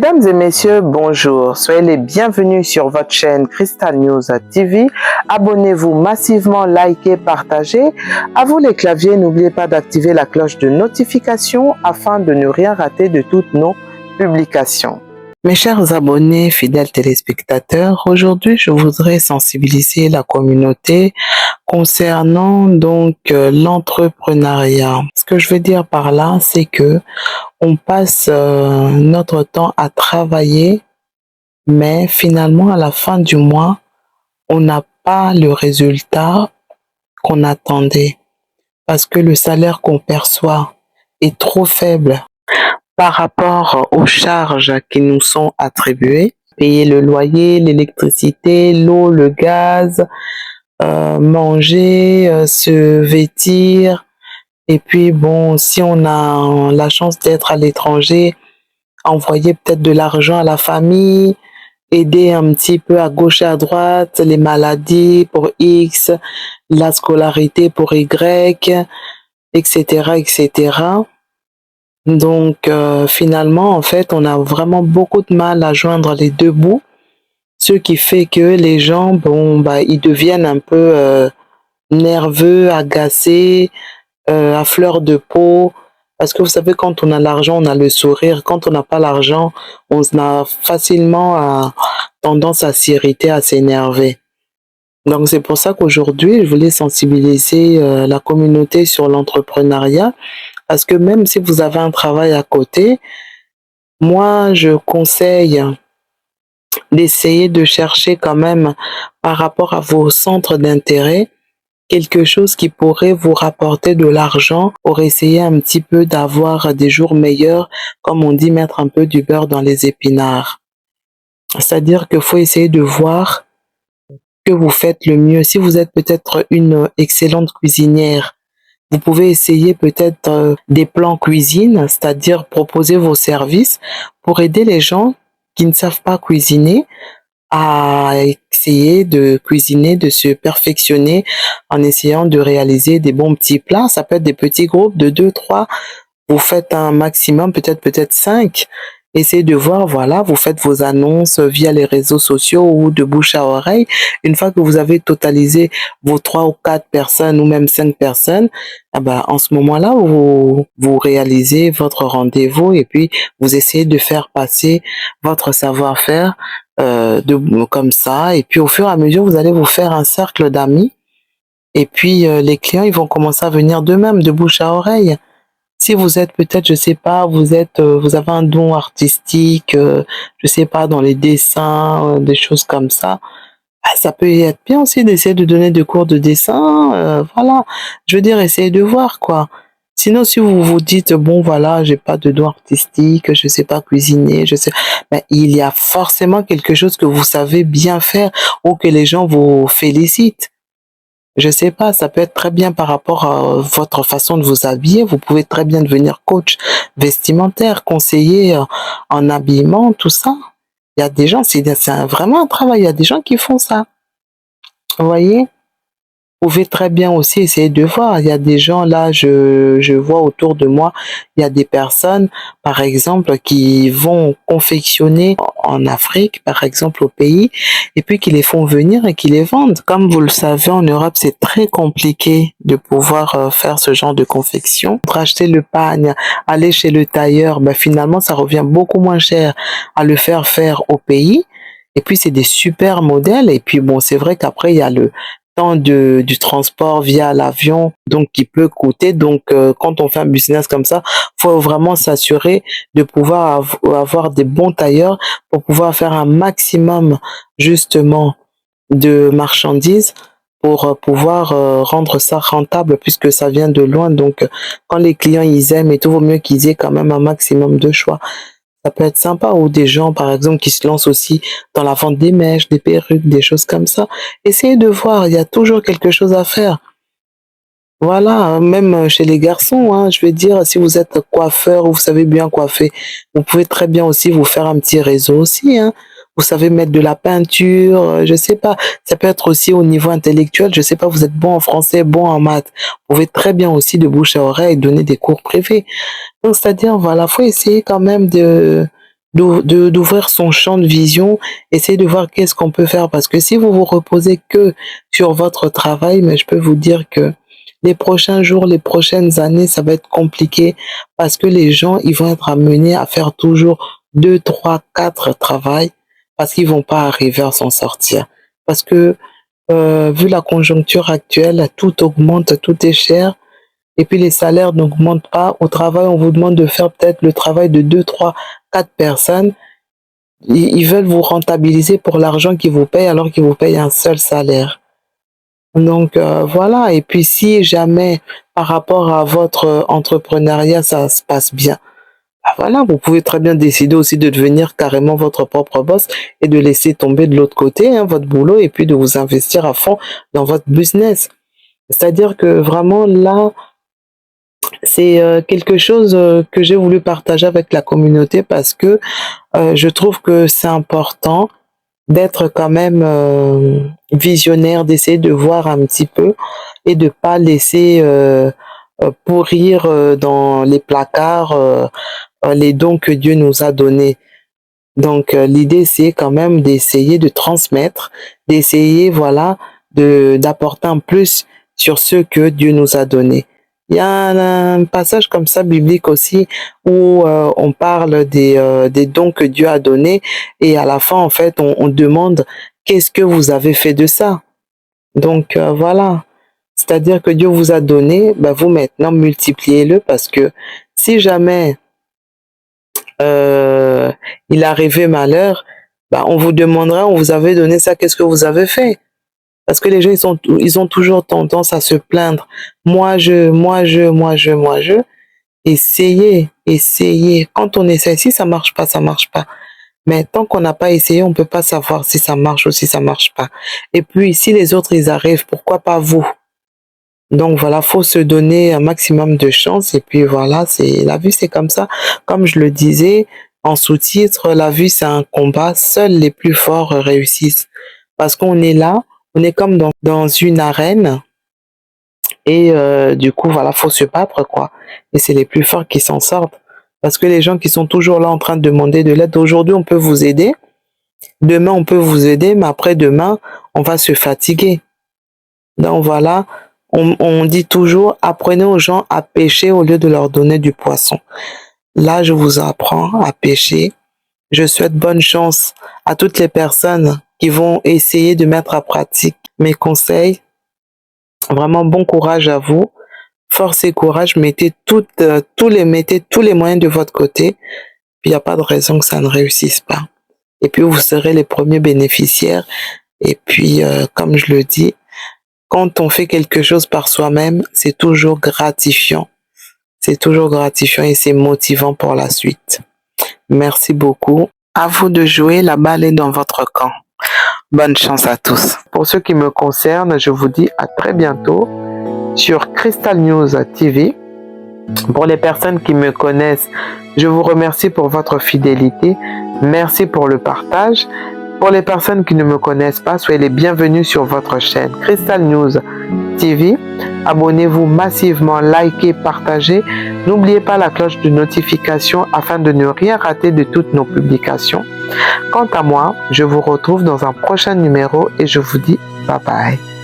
Mesdames et messieurs, bonjour. Soyez les bienvenus sur votre chaîne Crystal News TV. Abonnez-vous massivement, likez, partagez. À vous les claviers, n'oubliez pas d'activer la cloche de notification afin de ne rien rater de toutes nos publications. Mes chers abonnés, fidèles téléspectateurs, aujourd'hui je voudrais sensibiliser la communauté concernant l'entrepreneuriat. Ce que je veux dire par là, c'est que on passe notre temps à travailler, mais finalement à la fin du mois, on n'a pas le résultat qu'on attendait parce que le salaire qu'on perçoit est trop faible par rapport aux charges qui nous sont attribuées. Payer le loyer, l'électricité, l'eau, le gaz, manger, se vêtir. Et puis bon, si on a la chance d'être à l'étranger, envoyer peut-être de l'argent à la famille, aider un petit peu à gauche et à droite, les maladies pour X, la scolarité pour Y, etc., etc. Donc finalement, en fait, on a vraiment beaucoup de mal à joindre les deux bouts, ce qui fait que les gens, ils deviennent un peu nerveux, agacés, à fleur de peau. Parce que vous savez, quand on a l'argent, on a le sourire. Quand on n'a pas l'argent, on a facilement tendance à s'irriter, à s'énerver. Donc c'est pour ça qu'aujourd'hui, je voulais sensibiliser la communauté sur l'entrepreneuriat. Parce que même si vous avez un travail à côté, moi, je conseille d'essayer de chercher quand même par rapport à vos centres d'intérêt, quelque chose qui pourrait vous rapporter de l'argent pour essayer un petit peu d'avoir des jours meilleurs, comme on dit, mettre un peu du beurre dans les épinards. C'est-à-dire qu'il faut essayer de voir que vous faites le mieux. Si vous êtes peut-être une excellente cuisinière, vous pouvez essayer peut-être des plans cuisine, c'est-à-dire proposer vos services pour aider les gens qui ne savent pas cuisiner à essayer de cuisiner, de se perfectionner en essayant de réaliser des bons petits plats. Ça peut être des petits groupes de 2, 3. Vous faites un maximum, peut-être 5. Essayez de voir, voilà, vous faites vos annonces via les réseaux sociaux ou de bouche à oreille. Une fois que vous avez totalisé vos 3 ou 4 personnes ou même 5 personnes, en ce moment-là, vous réalisez votre rendez-vous et puis vous essayez de faire passer votre savoir-faire comme ça. Et puis au fur et à mesure, vous allez vous faire un cercle d'amis. Et puis les clients, ils vont commencer à venir d'eux-mêmes, de bouche à oreille. Si vous êtes peut-être, je sais pas, vous avez un don artistique, je sais pas, dans les dessins, des choses comme ça, ça peut être bien aussi d'essayer de donner des cours de dessin, voilà. Je veux dire, essayez de voir, quoi. Sinon, si vous vous dites, bon, voilà, j'ai pas de don artistique, je sais pas cuisiner, il y a forcément quelque chose que vous savez bien faire ou que les gens vous félicitent. Je sais pas, ça peut être très bien par rapport à votre façon de vous habiller. Vous pouvez très bien devenir coach vestimentaire, conseiller en habillement, tout ça. Il y a des gens, vraiment un travail, il y a des gens qui font ça. Vous voyez? Vous pouvez très bien aussi essayer de voir. Il y a des gens là, je vois autour de moi, il y a des personnes, par exemple, qui vont confectionner en Afrique, par exemple au pays, et puis qui les font venir et qui les vendent. Comme vous le savez, en Europe, c'est très compliqué de pouvoir faire ce genre de confection. Pour acheter le pagne, aller chez le tailleur, finalement, ça revient beaucoup moins cher à le faire au pays. Et puis, c'est des super modèles. Et puis, bon, c'est vrai qu'après, il y a le temps du transport via l'avion, donc qui peut coûter. Donc, quand on fait un business comme ça, faut vraiment s'assurer de pouvoir avoir des bons tailleurs pour pouvoir faire un maximum, justement, de marchandises pour pouvoir rendre ça rentable puisque ça vient de loin. Donc, quand les clients, ils aiment et tout, vaut mieux qu'ils aient quand même un maximum de choix. Ça peut être sympa, ou des gens, par exemple, qui se lancent aussi dans la vente des mèches, des perruques, des choses comme ça. Essayez de voir, il y a toujours quelque chose à faire. Voilà, même chez les garçons, hein, je veux dire, si vous êtes coiffeur ou vous savez bien coiffer, vous pouvez très bien aussi vous faire un petit réseau aussi, hein. Vous savez mettre de la peinture, je sais pas. Ça peut être aussi au niveau intellectuel, je sais pas, vous êtes bon en français, bon en maths. Vous pouvez très bien aussi de bouche à oreille donner des cours privés. Donc, c'est-à-dire, voilà, faut essayer quand même d'ouvrir son champ de vision, essayer de voir qu'est-ce qu'on peut faire. Parce que si vous vous reposez que sur votre travail, mais je peux vous dire que les prochains jours, les prochaines années, ça va être compliqué parce que les gens, ils vont être amenés à faire toujours 2, 3, 4 travails parce qu'ils vont pas arriver à s'en sortir. Parce que vu la conjoncture actuelle, tout augmente, tout est cher. Et puis les salaires n'augmentent pas. Au travail, on vous demande de faire peut-être le travail de 2, 3, 4 personnes. Ils veulent vous rentabiliser pour l'argent qu'ils vous payent alors qu'ils vous payent un seul salaire. Donc voilà. Et puis si jamais par rapport à votre entrepreneuriat, ça se passe bien, bah voilà, vous pouvez très bien décider aussi de devenir carrément votre propre boss et de laisser tomber de l'autre côté votre boulot et puis de vous investir à fond dans votre business. C'est-à-dire que vraiment là, c'est quelque chose que j'ai voulu partager avec la communauté parce que je trouve que c'est important d'être quand même visionnaire, d'essayer de voir un petit peu et de pas laisser pourrir dans les placards les dons que Dieu nous a donnés. Donc l'idée c'est quand même d'essayer de transmettre, d'essayer voilà d'apporter un plus sur ce que Dieu nous a donné. Il y a un passage comme ça biblique aussi où on parle des dons que Dieu a donnés et à la fin en fait on demande qu'est-ce que vous avez fait de ça. Donc voilà, c'est-à-dire que Dieu vous a donné, ben vous maintenant multipliez-le parce que si jamais il arrivait malheur, bah, on vous demanderait, on vous avait donné ça, qu'est-ce que vous avez fait? Parce que les gens, ils ont toujours tendance à se plaindre. Moi, je. Essayez. Quand on essaie, si ça marche pas, ça marche pas. Mais tant qu'on n'a pas essayé, on peut pas savoir si ça marche ou si ça marche pas. Et puis, si les autres, ils arrivent, pourquoi pas vous? Donc voilà, faut se donner un maximum de chance et puis voilà, c'est la vie, c'est comme ça. Comme je le disais en sous-titre, la vie c'est un combat, seuls les plus forts réussissent. Parce qu'on est là, on est comme dans une arène et du coup voilà, faut se battre quoi. Et c'est les plus forts qui s'en sortent. Parce que les gens qui sont toujours là en train de demander de l'aide, aujourd'hui on peut vous aider, demain on peut vous aider, mais après demain on va se fatiguer. Donc voilà, on dit toujours, apprenez aux gens à pêcher au lieu de leur donner du poisson. Là, je vous apprends à pêcher. Je souhaite bonne chance à toutes les personnes qui vont essayer de mettre à pratique mes conseils. Vraiment bon courage à vous. Force et courage, mettez tous les moyens de votre côté. Puis il n'y a pas de raison que ça ne réussisse pas. Et puis vous serez les premiers bénéficiaires. Et puis, comme je le dis, quand on fait quelque chose par soi-même, c'est toujours gratifiant. C'est toujours gratifiant et c'est motivant pour la suite. Merci beaucoup. À vous de jouer, la balle est dans votre camp. Bonne chance à tous. Pour ce qui me concerne, je vous dis à très bientôt sur Crystal News TV. Pour les personnes qui me connaissent, je vous remercie pour votre fidélité. Merci pour le partage. Pour les personnes qui ne me connaissent pas, soyez les bienvenus sur votre chaîne Crystal News TV. Abonnez-vous massivement, likez, partagez. N'oubliez pas la cloche de notification afin de ne rien rater de toutes nos publications. Quant à moi, je vous retrouve dans un prochain numéro et je vous dis bye bye.